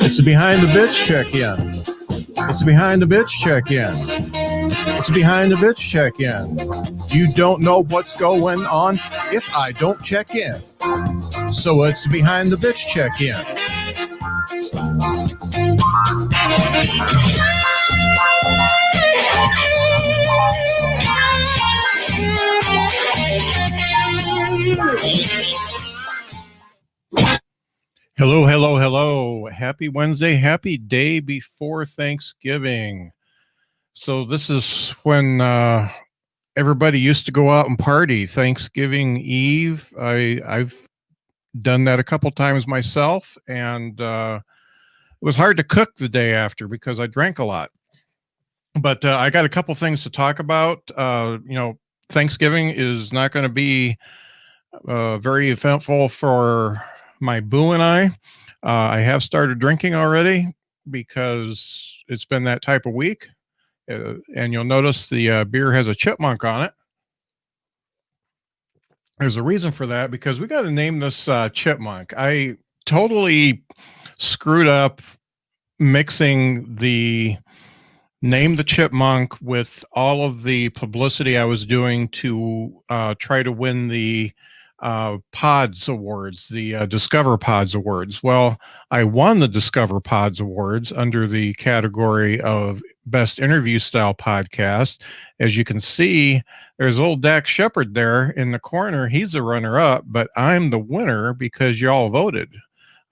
It's a Behind the Bitch check-in. It's a Behind the Bitch check-in. It's a Behind the Bitch check-in. You don't know what's going on if I don't check in. So it's a Behind the Bitch check-in. Hello, hello, hello. Happy Wednesday. Happy day before Thanksgiving. So this is when everybody used to go out and party. Thanksgiving Eve. I've done that a couple times myself, and it was hard to cook the day after because I drank a lot. But I got a couple things to talk about. Thanksgiving is not going to be very eventful for my boo and I. I have started drinking already because it's been that type of week. And you'll notice the beer has a chipmunk on it. There's a reason for that because we got to name this chipmunk. I totally screwed up mixing the name the chipmunk with all of the publicity I was doing to try to win the Pods Awards, the Discover Pods Awards. Well, I won the Discover Pods Awards under the category of Best Interview Style Podcast. As you can see, there's old Dax Shepard there in the corner. He's the runner-up, but I'm the winner because y'all voted.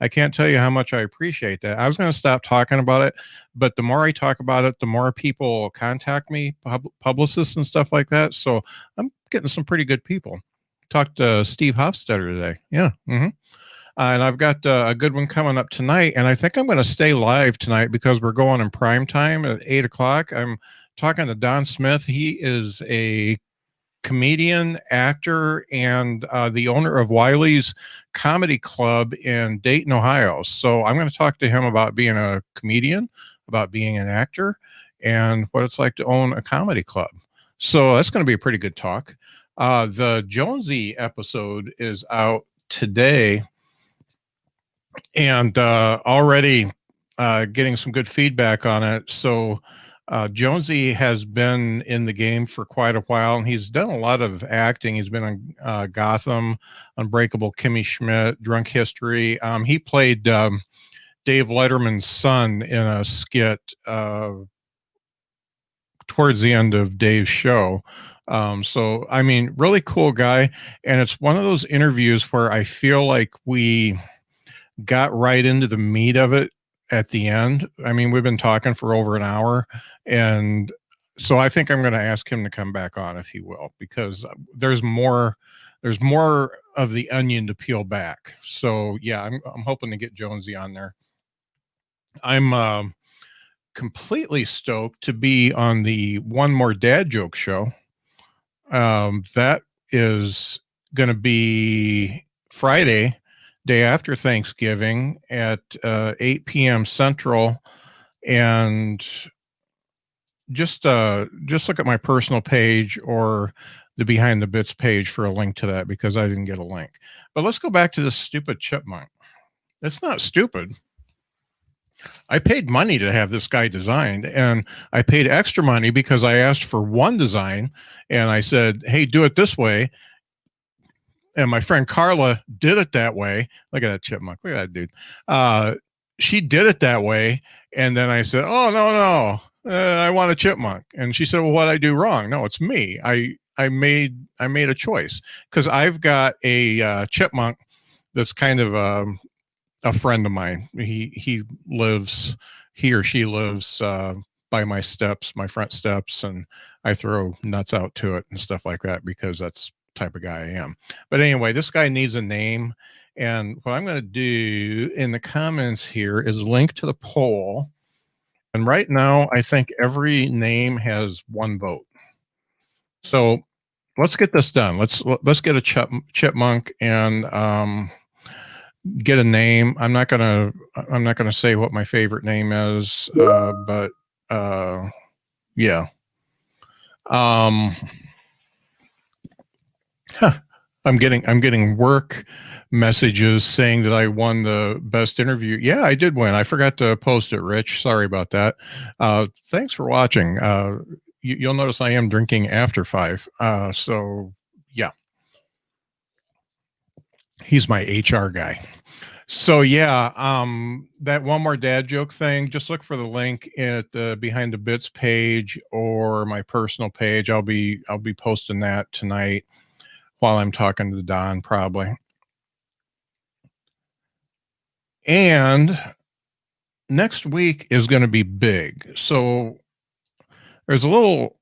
I can't tell you how much I appreciate that. I was going to stop talking about it, but the more I talk about it, the more people contact me, publicists and stuff like that. So I'm getting some pretty good people. Talked to Steve Hofstetter today. Yeah. And I've got a good one coming up tonight. And I think I'm going to stay live tonight because we're going in prime time at 8 o'clock. I'm talking to Don Smith. He is a comedian, actor, and the owner of Wiley's Comedy Club in Dayton, Ohio. So I'm going to talk to him about being a comedian, about being an actor, and what it's like to own a comedy club. So that's going to be a pretty good talk. The Jonesy episode is out today, and already getting some good feedback on it. So Jonesy has been in the game for quite a while, and he's done a lot of acting. He's been on Gotham, Unbreakable Kimmy Schmidt, Drunk History. He played Dave Letterman's son in a skit towards the end of Dave's show. So, I mean, really cool guy. And it's one of those interviews where I feel like we got right into the meat of it at the end. I mean, we've been talking for over an hour. And so I think I'm going to ask him to come back on if he will, because there's more of the onion to peel back. So yeah, I'm hoping to get Jonesy on there. I'm completely stoked to be on the One More Dad Joke show. That is going to be Friday, day after Thanksgiving at 8 p.m. Central. And just look at my personal page or the Behind the Bits page for a link to that, because I didn't get a link. But let's go back to this stupid chipmunk. It's not stupid. I paid money to have this guy designed, and I paid extra money because I asked for one design, and I said, hey, do it this way. And my friend Carla did it that way. Look at that chipmunk. Look at that dude. She did it that way. And then I said, oh, no. I want a chipmunk. And she said, well, what'd I do wrong? No, it's me. I made a choice because I've got a chipmunk that's kind of a friend of mine. He or she lives by my front steps, and I throw nuts out to it and stuff like that because that's the type of guy I am. But anyway, this guy needs a name. And what I'm going to do in the comments here is link to the poll. And right now, I think every name has one vote. So let's get this done. Let's get a chipmunk and get a name. I'm not gonna say what my favorite name is, but yeah. I'm getting work messages saying that I won the best interview. Yeah, I did win. I forgot to post it, Rich. Sorry about that. Thanks for watching. You'll notice I am drinking after 5. So yeah, he's my HR guy. So yeah, that one more dad joke thing. Just look for the link at the Behind the Bits page or my personal page. I'll be posting that tonight while I'm talking to Don, probably. And next week is going to be big. So there's a little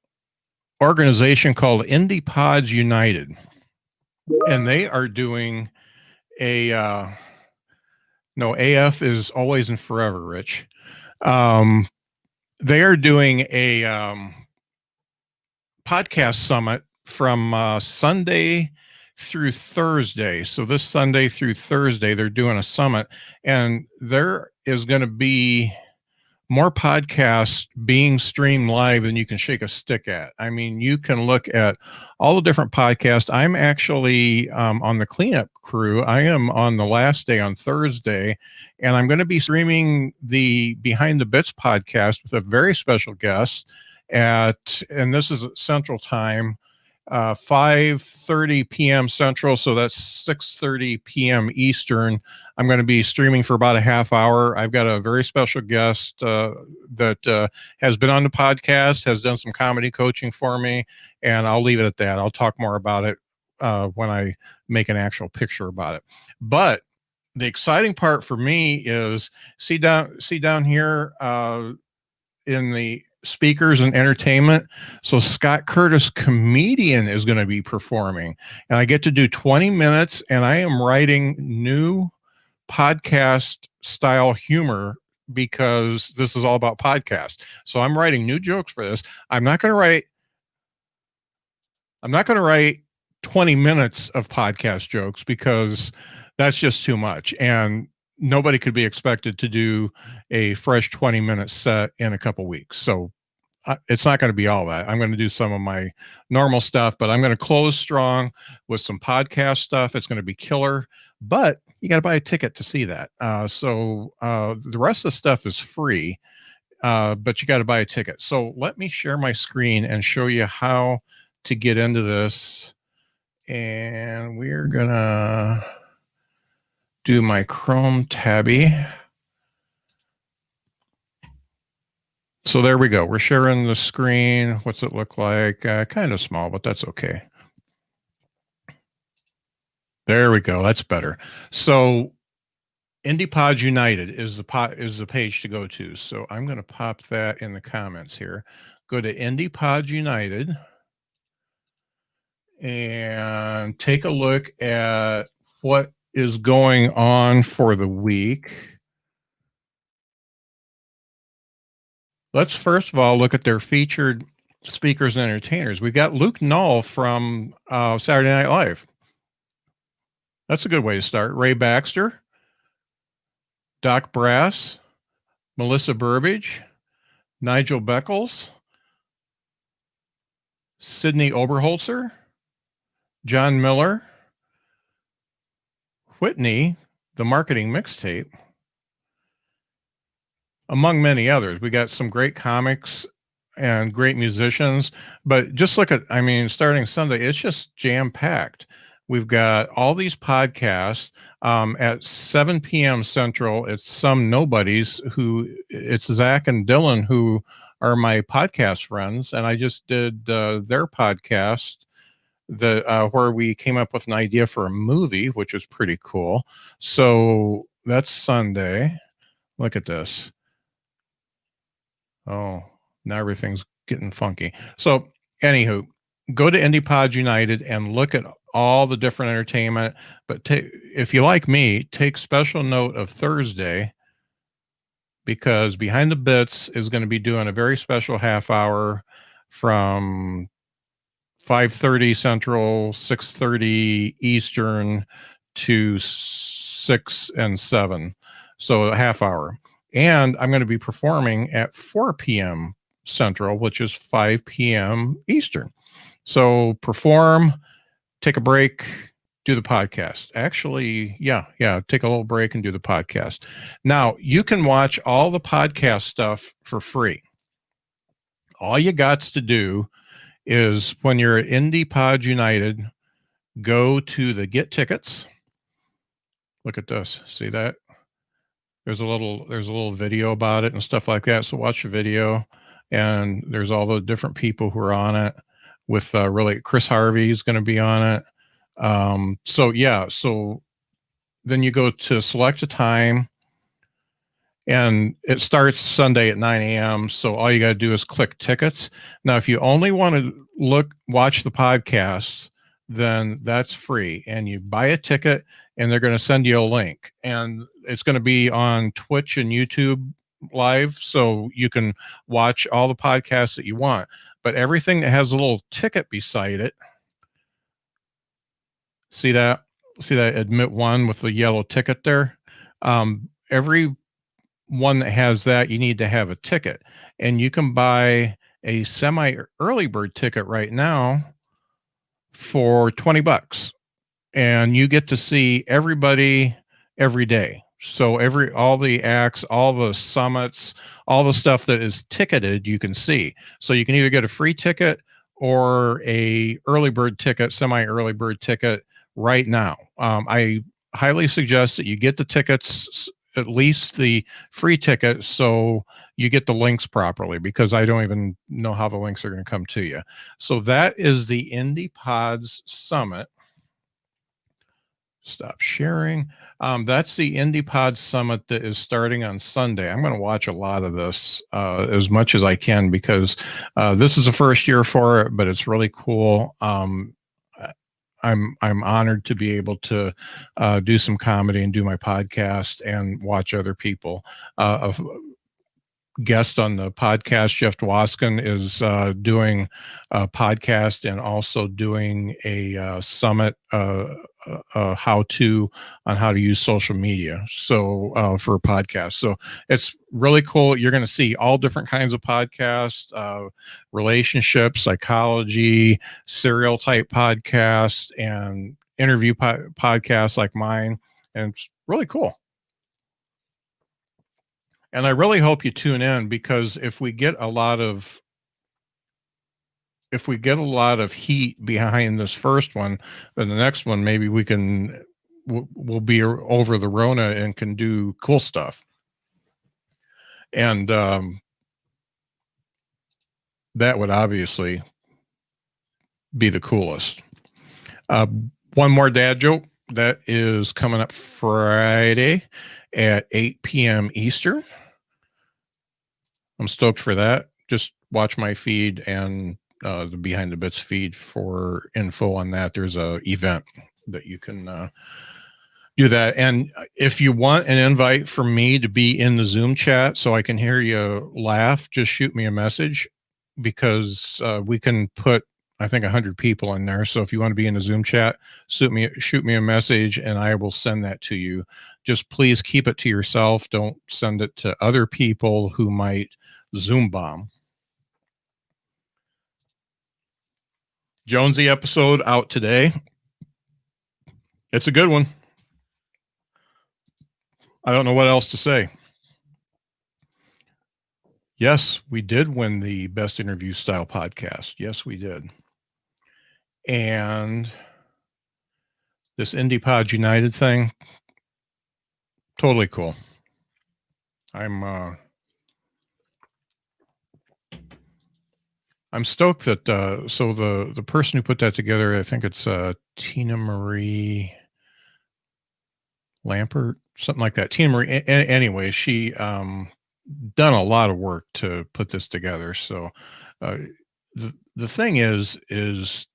organization called Indie Pods United, and they are doing a no, AF is always and forever, Rich. Um, they are doing a podcast summit from Sunday through Thursday. So this Sunday through Thursday, they're doing a summit, and there is going to be more podcasts being streamed live than you can shake a stick at. I mean, you can look at all the different podcasts. I'm actually on the cleanup crew. I am on the last day on Thursday, and I'm going to be streaming the Behind the Bits podcast with a very special guest and this is at Central Time, 5:30 p.m. Central, so that's 6:30 p.m. Eastern. I'm going to be streaming for about a half hour. I've got a very special guest that has been on the podcast, has done some comedy coaching for me, and I'll leave it at that. I'll talk more about it when I make an actual picture about it. But the exciting part for me is see down here in the speakers and entertainment. So Scott Curtis, comedian, is going to be performing, and I get to do 20 minutes, and I am writing new podcast style humor because this is all about podcasts. So I'm writing new jokes for this. I'm not going to write 20 minutes of podcast jokes because that's just too much. And nobody could be expected to do a fresh 20-minute set in a couple weeks. So it's not going to be all that. I'm going to do some of my normal stuff, but I'm going to close strong with some podcast stuff. It's going to be killer, but you got to buy a ticket to see that. So the rest of the stuff is free, but you got to buy a ticket. So let me share my screen and show you how to get into this. And we're going to do my Chrome tabby. So there we go. We're sharing the screen. What's it look like? Kind of small, but that's okay. There we go. That's better. So Indie Pods United is the page to go to. So I'm going to pop that in the comments here. Go to Indie Pods United and take a look at what is going on for the week. Let's first of all look at their featured speakers and entertainers. We've got Luke Null from Saturday Night Live. That's a good way to start. Ray Baxter, Doc Brass, Melissa Burbage, Nigel Beckles, Sydney Oberholzer, John Miller, Whitney, the marketing mixtape, among many others. We got some great comics and great musicians, but just look at, I mean, starting Sunday, it's just jam-packed. We've got all these podcasts at 7 p.m. Central. It's some nobodies it's Zach and Dylan who are my podcast friends, and I just did their podcast where we came up with an idea for a movie, which was pretty cool. So that's Sunday. Look at this. Oh, now everything's getting funky. So anywho, go to Indie Pods United and look at all the different entertainment. But if you like me, take special note of Thursday, because Behind the Bits is going to be doing a very special half hour from 5:30 Central, 6:30 Eastern to 6 and 7. So a half hour. And I'm going to be performing at 4 p.m. Central, which is 5 p.m. Eastern. So perform, take a break, do the podcast. Actually, yeah, take a little break and do the podcast. Now, you can watch all the podcast stuff for free. All you got to do is when you're at Indie Pod United, go to the Get Tickets. Look at this. See that? There's a little video about it and stuff like that. So watch the video, and there's all the different people who are on it. With really Chris Harvey is going to be on it. So then you go to select a time, and it starts Sunday at 9 a.m. So all you got to do is click tickets. Now, if you only want to watch the podcast, then that's free. And you buy a ticket, and they're going to send you a link. And it's going to be on Twitch and YouTube live. So you can watch all the podcasts that you want. But everything that has a little ticket beside it, see that admit one with the yellow ticket there? Every one that has that, you need to have a ticket, and you can buy a semi early bird ticket right now for $20, and you get to see everybody every day. So all the acts, all the summits, all the stuff that is ticketed, you can see. So you can either get a free ticket or a early bird ticket, semi early bird ticket right now. I highly suggest that you get the tickets, at least the free ticket, so you get the links properly, because I don't even know how the links are going to come to you. So that is the Indie Pods Summit. Stop sharing. That's the Indie Pod Summit that is starting on Sunday. I'm going to watch a lot of this as much as I can, because this is the first year for it, but it's really cool. I'm honored to be able to do some comedy and do my podcast and watch other people. A guest on the podcast, Jeff Dwoskin, is doing a podcast and also doing a summit, how-to on how to use social media. So for a podcast, so it's really cool. You're going to see all different kinds of podcasts, relationships, psychology, serial type podcasts, and interview podcasts like mine, and it's really cool. And I really hope you tune in, because if we get a lot of heat behind this first one, then the next one, maybe we'll be over the Rona and can do cool stuff. And that would obviously be the coolest. One more dad joke that is coming up Friday at 8 p.m. Eastern. I'm stoked for that. Just watch my feed and the Behind the Bits feed for info on that. There's a event that you can do that. And if you want an invite from me to be in the Zoom chat so I can hear you laugh, just shoot me a message, because we can put, I think, 100 people in there. So if you want to be in the Zoom chat, shoot me a message and I will send that to you. Just please keep it to yourself. Don't send it to other people who might Zoom bomb. Jonesy episode out today. It's a good one. I don't know what else to say. Yes, we did win the Best Interview Style Podcast. Yes, we did. And this Indie Pod United thing, totally cool. I'm stoked that so the person who put that together, I think it's Tina Marie Lampert, something like that. Tina Marie. Anyway, she done a lot of work to put this together. So the thing is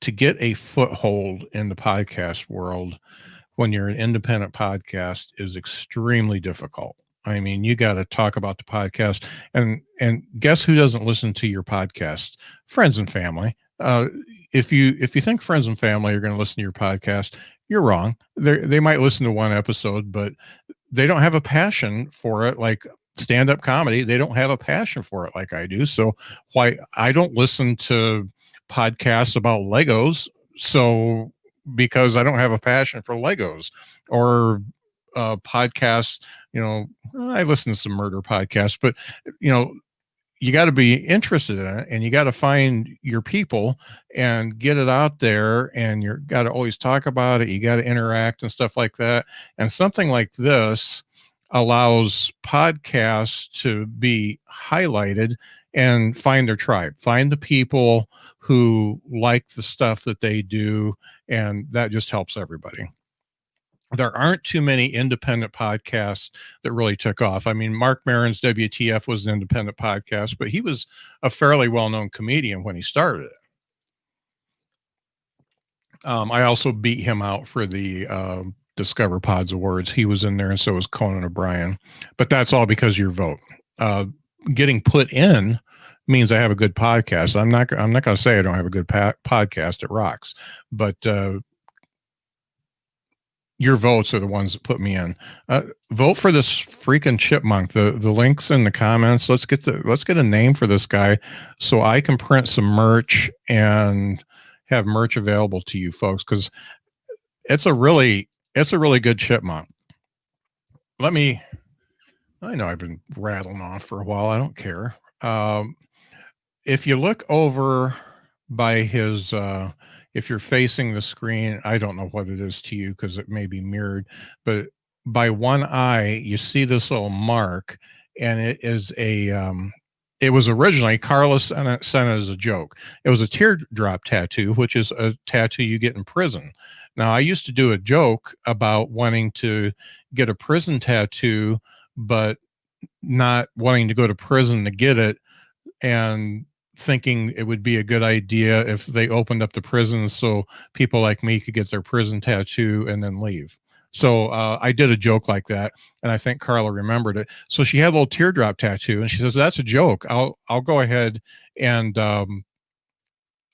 to get a foothold in the podcast world when you're an independent podcast is extremely difficult. I mean, you got to talk about the podcast, and guess who doesn't listen to your podcast? Friends and family. If you think friends and family are going to listen to your podcast, you're wrong. They might listen to one episode, but they don't have a passion for it. Like stand-up comedy, they don't have a passion for it like I do. So why I don't listen to podcasts about Legos. So because I don't have a passion for Legos or podcasts. I listen to some murder podcasts, but you know, you got to be interested in it, and you got to find your people and get it out there, and you got to always talk about it. You got to interact and stuff like that. And something like this allows podcasts to be highlighted and find their tribe, find the people who like the stuff that they do, and that just helps everybody. There aren't too many independent podcasts that really took off. I mean, Mark Maron's WTF was an independent podcast, but he was a fairly well-known comedian when he started it. I also beat him out for the Discover Pods Awards. He was in there, and so was Conan O'Brien. But that's all because of your vote. Getting put in means I have a good podcast. I'm not going to say I don't have a good podcast. It rocks, but your votes are the ones that put me in. Vote for this freaking chipmunk. The links in the comments. Let's get a name for this guy so I can print some merch and have merch available to you folks, because it's a really good chipmunk. I know I've been rattling off for a while. I don't care. If you look over by his if you're facing the screen, I don't know what it is to you because it may be mirrored, but by one eye, you see this little mark, and it is it was originally, Carlos sent it as a joke. It was a teardrop tattoo, which is a tattoo you get in prison. Now, I used to do a joke about wanting to get a prison tattoo, but not wanting to go to prison to get it, and thinking it would be a good idea if they opened up the prisons so people like me could get their prison tattoo and then leave. So I did a joke like that, and I think Carla remembered it. So she had a little teardrop tattoo, and she says, "That's a joke. I'll go ahead and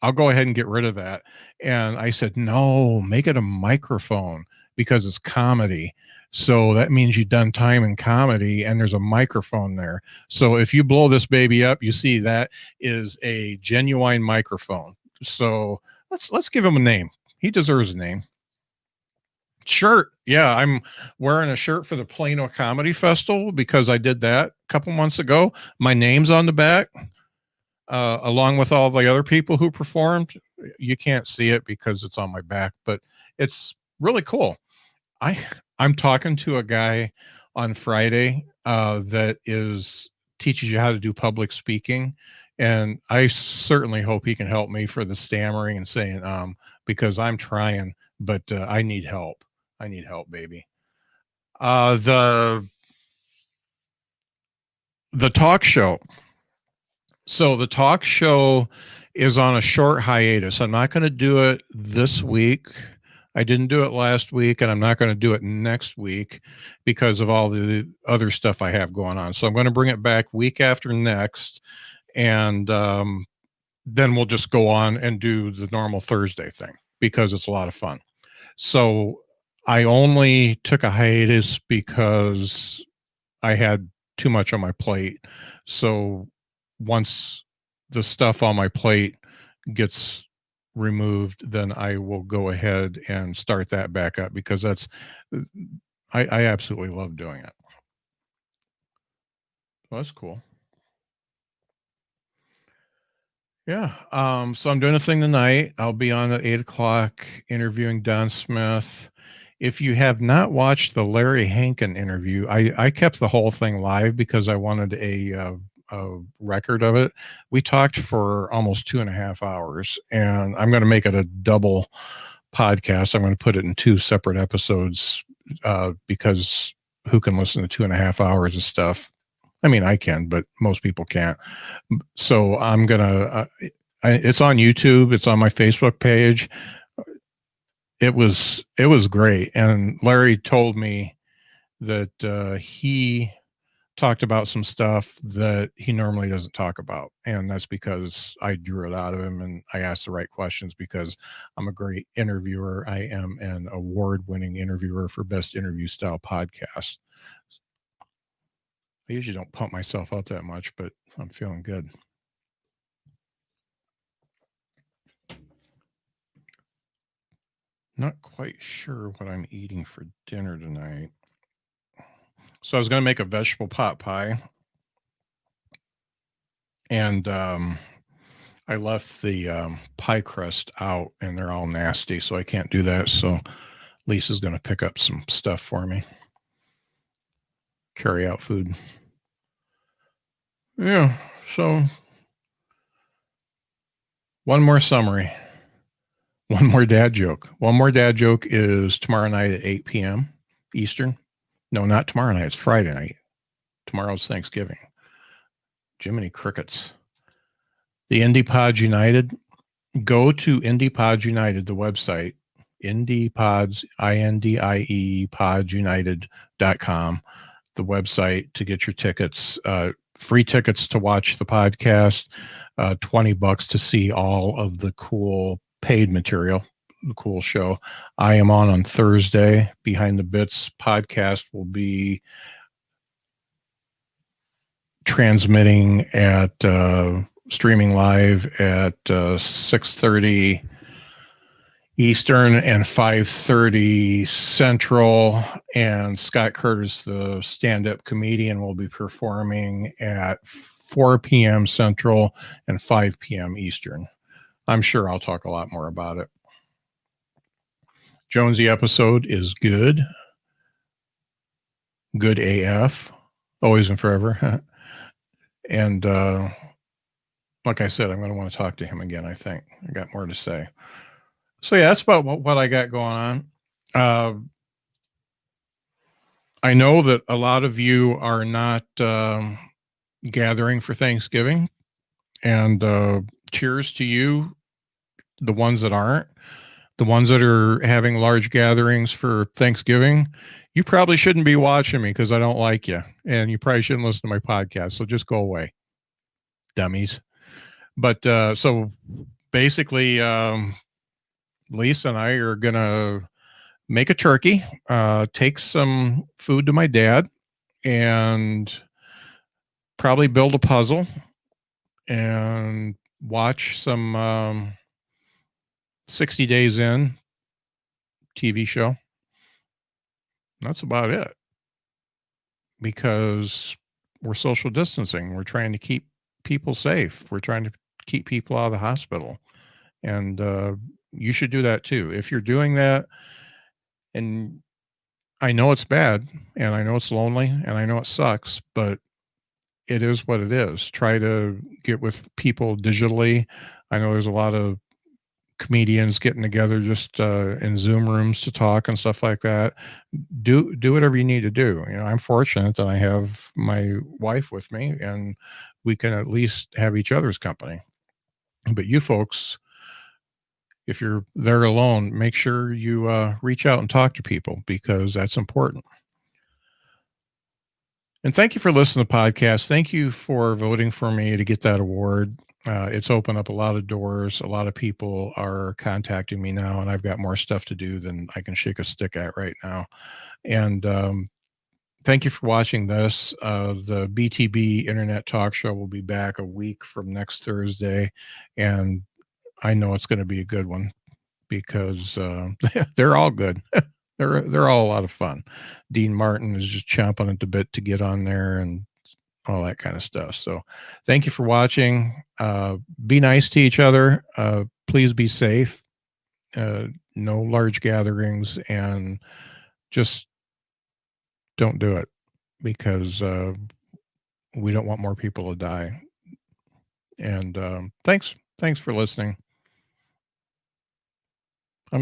get rid of that." And I said, "No, make it a microphone because it's comedy. So that means you've done time in comedy, and there's a microphone there. So if you blow this baby up, you see that is a genuine microphone. So let's give him a name. He deserves a name." Shirt. Yeah, I'm wearing a shirt for the Plano Comedy Festival because I did that a couple months ago. My name's on the back, along with all the other people who performed. You can't see it because it's on my back, but it's really cool. I I'm talking to a guy on Friday that is teaches you how to do public speaking, and I certainly hope he can help me for the stammering and saying because I'm trying, but I need help. I need help, baby. Uh, the the talk show. So the talk show is on a short hiatus. I'm not going to do it this week. I didn't do it last week, and I'm not going to do it next week because of all the other stuff I have going on. So I'm going to bring it back week after next, and then we'll just go on and do the normal Thursday thing because it's a lot of fun. So I only took a hiatus because I had too much on my plate. So once the stuff on my plate gets removed, then I will go ahead and start that back up because I absolutely love doing it. Well, that's cool. Yeah. So I'm doing a thing tonight. I'll be on at 8 o'clock interviewing Don Smith. If you have not watched the Larry Hankin interview, I kept the whole thing live because I wanted a record of it. We talked for almost 2.5 hours, and I'm going to make it a double podcast. I'm going to put it in two separate episodes because who can listen to 2.5 hours of stuff? I mean, I can, but most people can't. So I'm gonna. It's on YouTube. It's on my Facebook page. It was great, and Larry told me that he talked about some stuff that he normally doesn't talk about, and that's because I drew it out of him and I asked the right questions because I'm a great interviewer. I am an award-winning interviewer for Best Interview Style Podcast. I usually don't pump myself up that much, but I'm feeling good. Not quite sure what I'm eating for dinner tonight. So I was going to make a vegetable pot pie, and I left the pie crust out, and they're all nasty, so I can't do that. So Lisa's going to pick up some stuff for me, carry out food. Yeah. So one more summary, one more dad joke. One more dad joke is tomorrow night at 8 p.m. Eastern. No, not tomorrow night. It's Friday night. Tomorrow's Thanksgiving. Jiminy Crickets. The Indie Pods United. Go to Indie Pods United, the website, Indie Pods, INDIE, podsunited.com, the website to get your tickets. Free tickets to watch the podcast, $20 to see all of the cool paid material, the cool show. I am on Thursday. Behind the Bits podcast will be transmitting at streaming live at 6:30 Eastern and 5:30 Central. And Scott Curtis, the stand-up comedian, will be performing at 4 p.m. Central and 5 p.m. Eastern. I'm sure I'll talk a lot more about it. Jonesy episode is good. Good AF. Always and forever. And like I said, I'm going to want to talk to him again, I think. I got more to say. So, yeah, that's about what I got going on. I know that a lot of you are not gathering for Thanksgiving. And cheers to you, the ones that aren't. The ones that are having large gatherings for Thanksgiving, you probably shouldn't be watching me because I don't like you. And you probably shouldn't listen to my podcast. So just go away, dummies. But so basically, Lisa and I are going to make a turkey, take some food to my dad, and probably build a puzzle and watch some 60 Days In TV show. That's about it, because we're social distancing. We're trying to keep people safe. We're trying to keep people out of the hospital. And you should do that too. If you're doing that, and I know it's bad, and I know it's lonely, and I know it sucks, but it is what it is. Try to get with people digitally. I know there's a lot of comedians getting together just in Zoom rooms to talk and stuff like that. Do whatever you need to do. You know, I'm fortunate that I have my wife with me, and we can at least have each other's company. But you folks, if you're there alone, make sure you reach out and talk to people, because that's important. And thank you for listening to the podcast. Thank you for voting for me to get that award. It's opened up a lot of doors. A lot of people are contacting me now, and I've got more stuff to do than I can shake a stick at right now. And thank you for watching this. The BTB Internet Talk Show will be back a week from next Thursday, and I know it's going to be a good one, because they're all good. They're all a lot of fun. Dean Martin is just chomping at the bit to get on there and all that kind of stuff. So thank you for watching. Be nice to each other. Please be safe. No large gatherings, and just don't do it, because we don't want more people to die. And thanks for listening.